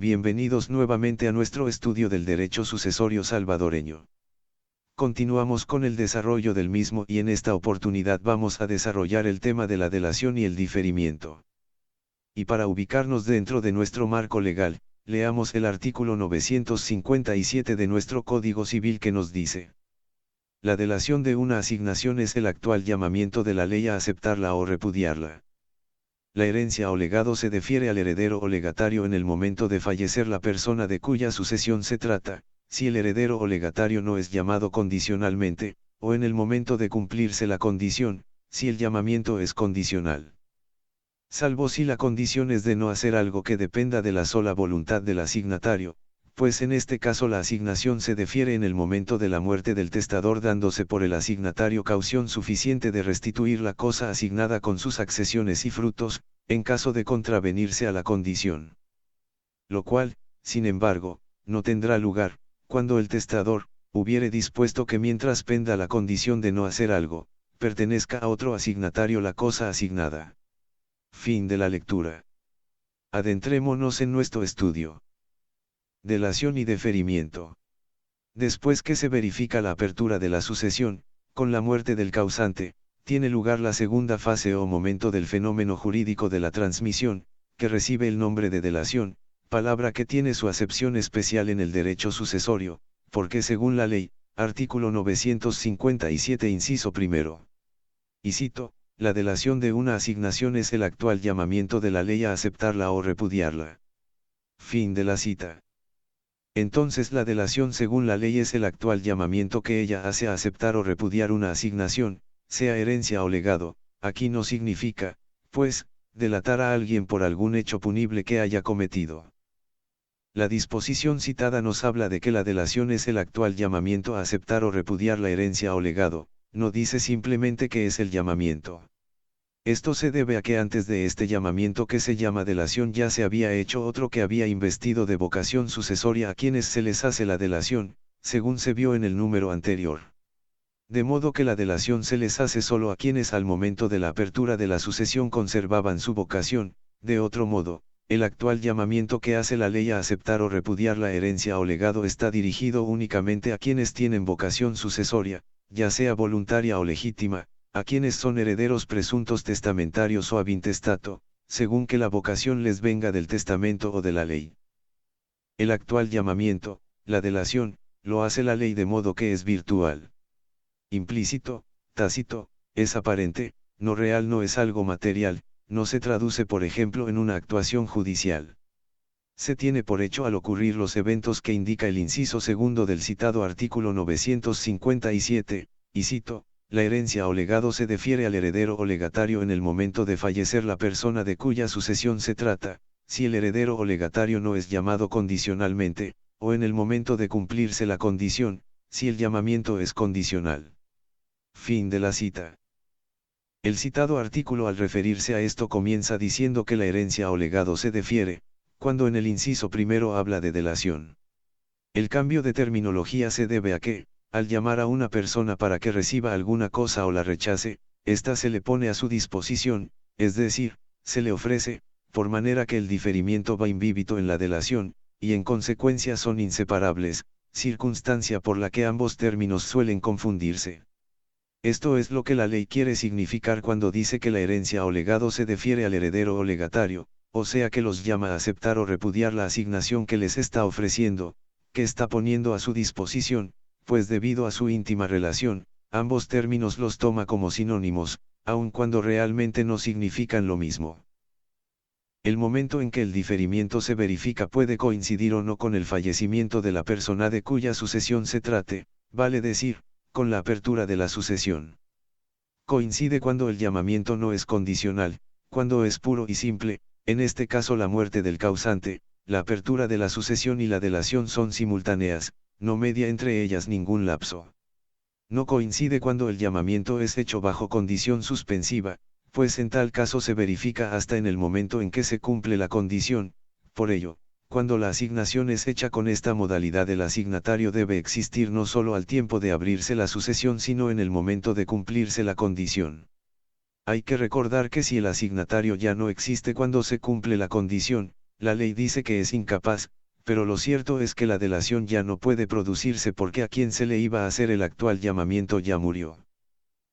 Bienvenidos nuevamente a nuestro estudio del derecho sucesorio salvadoreño. Continuamos con el desarrollo del mismo y en esta oportunidad vamos a desarrollar el tema de la delación y el diferimiento. Y para ubicarnos dentro de nuestro marco legal, leamos el artículo 957 de nuestro Código Civil que nos dice: la delación de una asignación es el actual llamamiento de la ley a aceptarla o repudiarla. La herencia o legado se defiere al heredero o legatario en el momento de fallecer la persona de cuya sucesión se trata, si el heredero o legatario no es llamado condicionalmente, o en el momento de cumplirse la condición, si el llamamiento es condicional. Salvo si la condición es de no hacer algo que dependa de la sola voluntad del asignatario, pues en este caso la asignación se defiere en el momento de la muerte del testador, dándose por el asignatario caución suficiente de restituir la cosa asignada con sus accesiones y frutos, en caso de contravenirse a la condición. Lo cual, sin embargo, no tendrá lugar, cuando el testador hubiere dispuesto que mientras penda la condición de no hacer algo, pertenezca a otro asignatario la cosa asignada. Fin de la lectura. Adentrémonos en nuestro estudio. Delación y deferimiento. Después que se verifica la apertura de la sucesión, con la muerte del causante, tiene lugar la segunda fase o momento del fenómeno jurídico de la transmisión, que recibe el nombre de delación, palabra que tiene su acepción especial en el derecho sucesorio, porque según la ley, artículo 957 inciso primero. Y cito: la delación de una asignación es el actual llamamiento de la ley a aceptarla o repudiarla. Fin de la cita. Entonces la delación según la ley es el actual llamamiento que ella hace a aceptar o repudiar una asignación, sea herencia o legado. Aquí no significa, pues, delatar a alguien por algún hecho punible que haya cometido. La disposición citada nos habla de que la delación es el actual llamamiento a aceptar o repudiar la herencia o legado, no dice simplemente que es el llamamiento. Esto se debe a que antes de este llamamiento que se llama delación ya se había hecho otro que había investido de vocación sucesoria a quienes se les hace la delación, según se vio en el número anterior. De modo que la delación se les hace solo a quienes al momento de la apertura de la sucesión conservaban su vocación. De otro modo, el actual llamamiento que hace la ley a aceptar o repudiar la herencia o legado está dirigido únicamente a quienes tienen vocación sucesoria, ya sea voluntaria o legítima, a quienes son herederos presuntos testamentarios o ab intestato, según que la vocación les venga del testamento o de la ley. El actual llamamiento, la delación, lo hace la ley de modo que es virtual. Implícito, tácito, es aparente, no real, no es algo material, no se traduce por ejemplo en una actuación judicial. Se tiene por hecho al ocurrir los eventos que indica el inciso segundo del citado artículo 957, y cito: la herencia o legado se defiere al heredero o legatario en el momento de fallecer la persona de cuya sucesión se trata, si el heredero o legatario no es llamado condicionalmente, o en el momento de cumplirse la condición, si el llamamiento es condicional. Fin de la cita. El citado artículo al referirse a esto comienza diciendo que la herencia o legado se defiere, cuando en el inciso primero habla de delación. El cambio de terminología se debe a que, al llamar a una persona para que reciba alguna cosa o la rechace, ésta se le pone a su disposición, es decir, se le ofrece, por manera que el diferimiento va imbíbito en la delación, y en consecuencia son inseparables, circunstancia por la que ambos términos suelen confundirse. Esto es lo que la ley quiere significar cuando dice que la herencia o legado se defiere al heredero o legatario, o sea que los llama a aceptar o repudiar la asignación que les está ofreciendo, que está poniendo a su disposición, pues debido a su íntima relación, ambos términos los toma como sinónimos, aun cuando realmente no significan lo mismo. El momento en que el diferimiento se verifica puede coincidir o no con el fallecimiento de la persona de cuya sucesión se trate, vale decir, con la apertura de la sucesión. Coincide cuando el llamamiento no es condicional, cuando es puro y simple, en este caso la muerte del causante, la apertura de la sucesión y la delación son simultáneas, no media entre ellas ningún lapso. No coincide cuando el llamamiento es hecho bajo condición suspensiva, pues en tal caso se verifica hasta en el momento en que se cumple la condición. Por ello, cuando la asignación es hecha con esta modalidad, el asignatario debe existir no solo al tiempo de abrirse la sucesión sino en el momento de cumplirse la condición. Hay que recordar que si el asignatario ya no existe cuando se cumple la condición, la ley dice que es incapaz, pero lo cierto es que la delación ya no puede producirse porque a quien se le iba a hacer el actual llamamiento ya murió.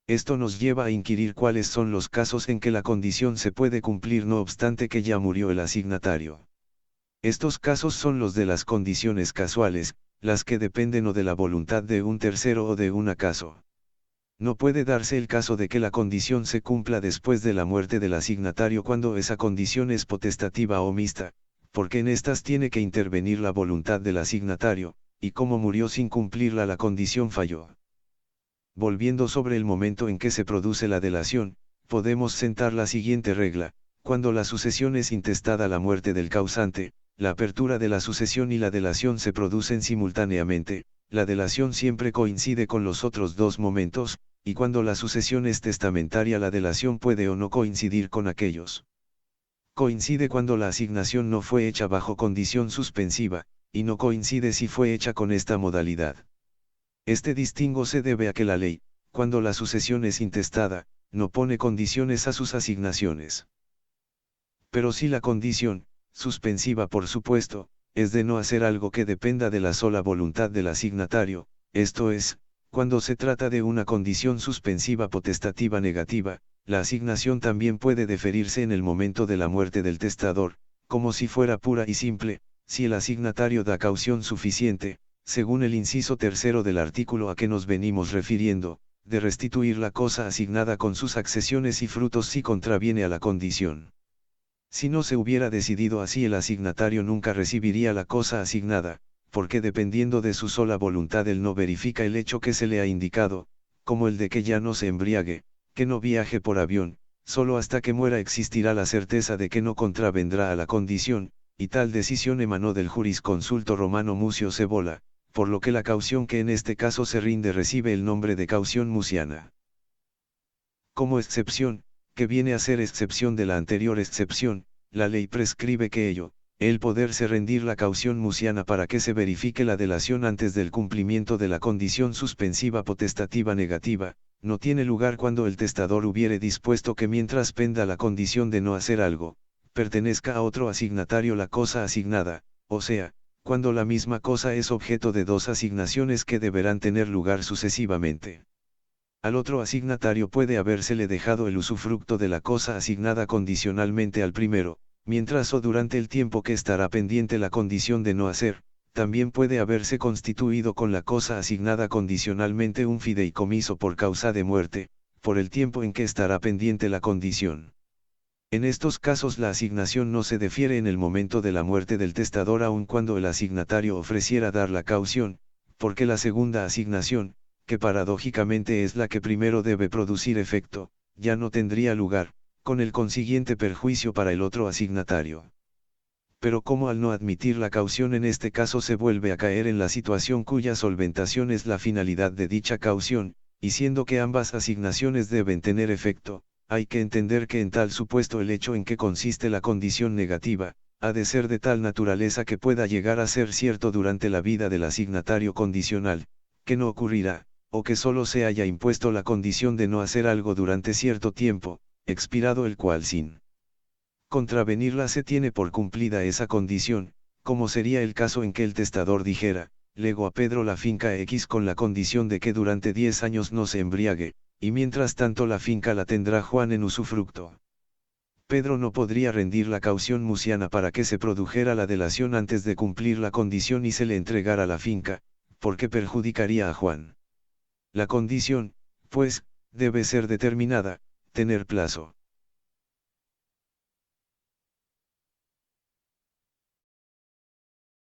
Esto nos lleva a inquirir cuáles son los casos en que la condición se puede cumplir no obstante que ya murió el asignatario. Estos casos son los de las condiciones casuales, las que dependen o de la voluntad de un tercero o de un acaso. No puede darse el caso de que la condición se cumpla después de la muerte del asignatario cuando esa condición es potestativa o mixta, porque en estas tiene que intervenir la voluntad del asignatario, y como murió sin cumplirla la condición falló. Volviendo sobre el momento en que se produce la delación, podemos sentar la siguiente regla: cuando la sucesión es intestada la muerte del causante, la apertura de la sucesión y la delación se producen simultáneamente, la delación siempre coincide con los otros dos momentos, y cuando la sucesión es testamentaria la delación puede o no coincidir con aquellos. Coincide cuando la asignación no fue hecha bajo condición suspensiva, y no coincide si fue hecha con esta modalidad. Este distingo se debe a que la ley, cuando la sucesión es intestada, no pone condiciones a sus asignaciones. Pero si la condición, suspensiva por supuesto, es de no hacer algo que dependa de la sola voluntad del asignatario, esto es, cuando se trata de una condición suspensiva potestativa negativa, la asignación también puede deferirse en el momento de la muerte del testador, como si fuera pura y simple, si el asignatario da caución suficiente, según el inciso tercero del artículo a que nos venimos refiriendo, de restituir la cosa asignada con sus accesiones y frutos si contraviene a la condición. Si no se hubiera decidido así, el asignatario nunca recibiría la cosa asignada, porque dependiendo de su sola voluntad él no verifica el hecho que se le ha indicado, como el de que ya no se embriague, que no viaje por avión, solo hasta que muera existirá la certeza de que no contravendrá a la condición, y tal decisión emanó del jurisconsulto romano Mucio Cebola, por lo que la caución que en este caso se rinde recibe el nombre de caución muciana. Como excepción, que viene a ser excepción de la anterior excepción, la ley prescribe que el poderse rendir la caución muciana para que se verifique la delación antes del cumplimiento de la condición suspensiva potestativa negativa, no tiene lugar cuando el testador hubiere dispuesto que mientras penda la condición de no hacer algo, pertenezca a otro asignatario la cosa asignada, o sea, cuando la misma cosa es objeto de dos asignaciones que deberán tener lugar sucesivamente. Al otro asignatario puede habérsele dejado el usufructo de la cosa asignada condicionalmente al primero, mientras o durante el tiempo que estará pendiente la condición de no hacer, también puede haberse constituido con la cosa asignada condicionalmente un fideicomiso por causa de muerte, por el tiempo en que estará pendiente la condición. En estos casos la asignación no se defiere en el momento de la muerte del testador aun cuando el asignatario ofreciera dar la caución, porque la segunda asignación, que paradójicamente es la que primero debe producir efecto, ya no tendría lugar, con el consiguiente perjuicio para el otro asignatario. Pero como al no admitir la caución en este caso se vuelve a caer en la situación cuya solventación es la finalidad de dicha caución, y siendo que ambas asignaciones deben tener efecto, hay que entender que en tal supuesto el hecho en que consiste la condición negativa, ha de ser de tal naturaleza que pueda llegar a ser cierto durante la vida del asignatario condicional, que no ocurrirá, o que solo se haya impuesto la condición de no hacer algo durante cierto tiempo, expirado el cual sin contravenirla se tiene por cumplida esa condición, como sería el caso en que el testador dijera, lego a Pedro la finca X con la condición de que durante 10 años no se embriague, y mientras tanto la finca la tendrá Juan en usufructo. Pedro no podría rendir la caución muciana para que se produjera la delación antes de cumplir la condición y se le entregara la finca, porque perjudicaría a Juan. La condición, pues, debe ser determinada, tener plazo.